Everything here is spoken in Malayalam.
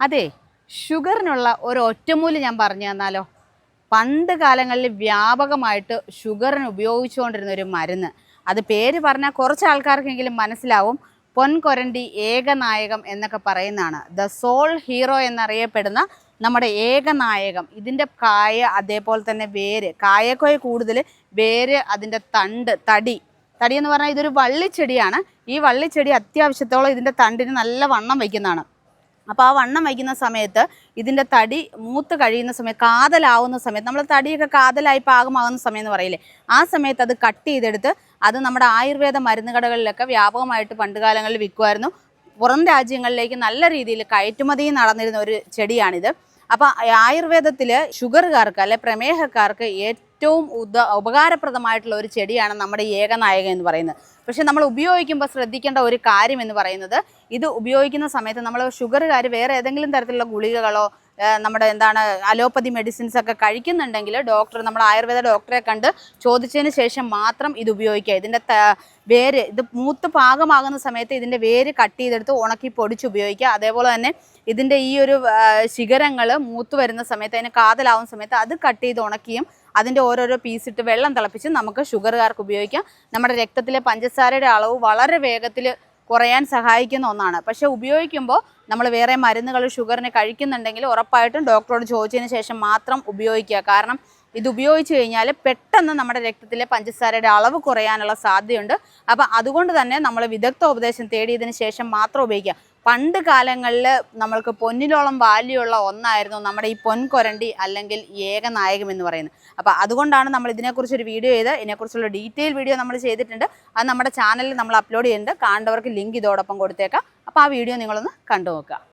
അതെ, ഷുഗറിനുള്ള ഒരു ഒറ്റമൂലി ഞാൻ പറഞ്ഞു തന്നാലോ. പണ്ട് കാലങ്ങളിൽ വ്യാപകമായിട്ട് ഷുഗറിന് ഉപയോഗിച്ചുകൊണ്ടിരുന്ന ഒരു മരുന്ന്, അത് പേര് പറഞ്ഞാൽ കുറച്ച് ആൾക്കാർക്കെങ്കിലും മനസ്സിലാവും. പൊൻകൊരണ്ടി ഏകനായകം എന്നൊക്കെ പറയുന്നതാണ്. ദ സോൾ ഹീറോ എന്നറിയപ്പെടുന്ന നമ്മുടെ ഏകനായകം. ഇതിൻ്റെ കായ, അതേപോലെ തന്നെ വേര്, കായക്കൊയ കൂടുതൽ, വേര്, അതിൻ്റെ തണ്ട്, തടി എന്ന് പറഞ്ഞാൽ ഇതൊരു വള്ളിച്ചെടിയാണ്. ഈ വള്ളിച്ചെടി അത്യാവശ്യത്തോളം ഇതിൻ്റെ തണ്ടിന് നല്ല വണ്ണം വയ്ക്കുന്നതാണ്. അപ്പോൾ ആ വണ്ണം വയ്ക്കുന്ന സമയത്ത് ഇതിൻ്റെ തടി മൂത്ത് കഴിയുന്ന സമയത്ത്, കാതലാവുന്ന സമയത്ത്, നമ്മൾ തടിയൊക്കെ കാതലായി പാകമാകുന്ന സമയം എന്ന് പറയില്ലേ, ആ സമയത്ത് അത് കട്ട് ചെയ്തെടുത്ത് അത് നമ്മുടെ ആയുർവേദ മരുന്ന് കടകളിലൊക്കെ വ്യാപകമായിട്ട് പണ്ടുകാലങ്ങളിൽ വിൽക്കുമായിരുന്നു. പുറം രാജ്യങ്ങളിലേക്ക് നല്ല രീതിയിൽ കയറ്റുമതി നടന്നിരുന്ന ഒരു ചെടിയാണിത്. അപ്പോൾ ആയുർവേദത്തിൽ ഷുഗറുകാർക്ക് അല്ലെ പ്രമേഹക്കാർക്ക് ഏറ്റവും ഉപകാരപ്രദമായിട്ടുള്ള ഒരു ചെടിയാണ് നമ്മുടെ ഏകനായകൻ എന്ന് പറയുന്നത്. പക്ഷെ നമ്മൾ ഉപയോഗിക്കുമ്പോൾ ശ്രദ്ധിക്കേണ്ട ഒരു കാര്യം എന്ന് പറയുന്നത്, ഇത് ഉപയോഗിക്കുന്ന സമയത്ത് നമ്മൾ ഷുഗറുകാർ വേറെ ഏതെങ്കിലും തരത്തിലുള്ള ഗുളികകളോ നമ്മുടെ അലോപ്പതി മെഡിസിൻസ് ഒക്കെ കഴിക്കുന്നുണ്ടെങ്കിൽ നമ്മുടെ ആയുർവേദ ഡോക്ടറെ കണ്ട് ചോദിച്ചതിന് ശേഷം മാത്രം ഇത് ഉപയോഗിക്കുക. ഇതിൻ്റെ വേര്, ഇത് മൂത്ത് പാകമാകുന്ന സമയത്ത് ഇതിൻ്റെ വേര് കട്ട് ചെയ്തെടുത്ത് ഉണക്കി പൊടിച്ച് ഉപയോഗിക്കുക. അതേപോലെ തന്നെ ഇതിൻ്റെ ഈ ഒരു ശിഖരങ്ങൾ മൂത്ത് വരുന്ന സമയത്ത്, അതിന് കാതലാവുന്ന സമയത്ത് അത് കട്ട് ചെയ്ത് ഉണക്കിയും അതിൻ്റെ ഓരോരോ പീസിട്ട് വെള്ളം തിളപ്പിച്ച് നമുക്ക് ഷുഗറുകാർക്ക് ഉപയോഗിക്കാം. നമ്മുടെ രക്തത്തിലെ പഞ്ചസാരയുടെ അളവ് വളരെ വേഗത്തിൽ കുറയാൻ സഹായിക്കുന്ന ഒന്നാണ്. പക്ഷേ ഉപയോഗിക്കുമ്പോൾ നമ്മൾ വേറെ മരുന്നുകൾ ഷുഗറിന് കഴിക്കുന്നുണ്ടെങ്കിൽ ഉറപ്പായിട്ടും ഡോക്ടറോട് ചോദിച്ചതിന് ശേഷം മാത്രം ഉപയോഗിക്കുക. കാരണം ഇത് ഉപയോഗിച്ച് കഴിഞ്ഞാൽ പെട്ടെന്ന് നമ്മുടെ രക്തത്തിലെ പഞ്ചസാരയുടെ അളവ് കുറയാനുള്ള സാധ്യതയുണ്ട്. അപ്പം അതുകൊണ്ട് തന്നെ നമ്മൾ വിദഗ്ധ ഉപദേശം തേടിയതിന് ശേഷം മാത്രം ഉപയോഗിക്കുക. പണ്ട് കാലങ്ങളിൽ നമ്മൾക്ക് പൊന്നിലോളം വാല്യുള്ള ഒന്നായിരുന്നു നമ്മുടെ ഈ പൊൻകൊരണ്ടി അല്ലെങ്കിൽ ഏകനായകം എന്ന് പറയുന്നത്. അപ്പോൾ അതുകൊണ്ടാണ് നമ്മൾ ഇതിനെക്കുറിച്ചൊരു വീഡിയോ ചെയ്ത്, ഇതിനെക്കുറിച്ചുള്ള ഡീറ്റെയിൽ വീഡിയോ നമ്മൾ ചെയ്തിട്ടുണ്ട്. അത് നമ്മുടെ ചാനലിൽ നമ്മൾ അപ്ലോഡ് ചെയ്യുന്നുണ്ട്. കാണേണ്ടവർക്ക് ലിങ്ക് ഇതോടൊപ്പം കൊടുത്തേക്കാം. അപ്പോൾ ആ വീഡിയോ നിങ്ങളൊന്ന് കണ്ടു നോക്കുക.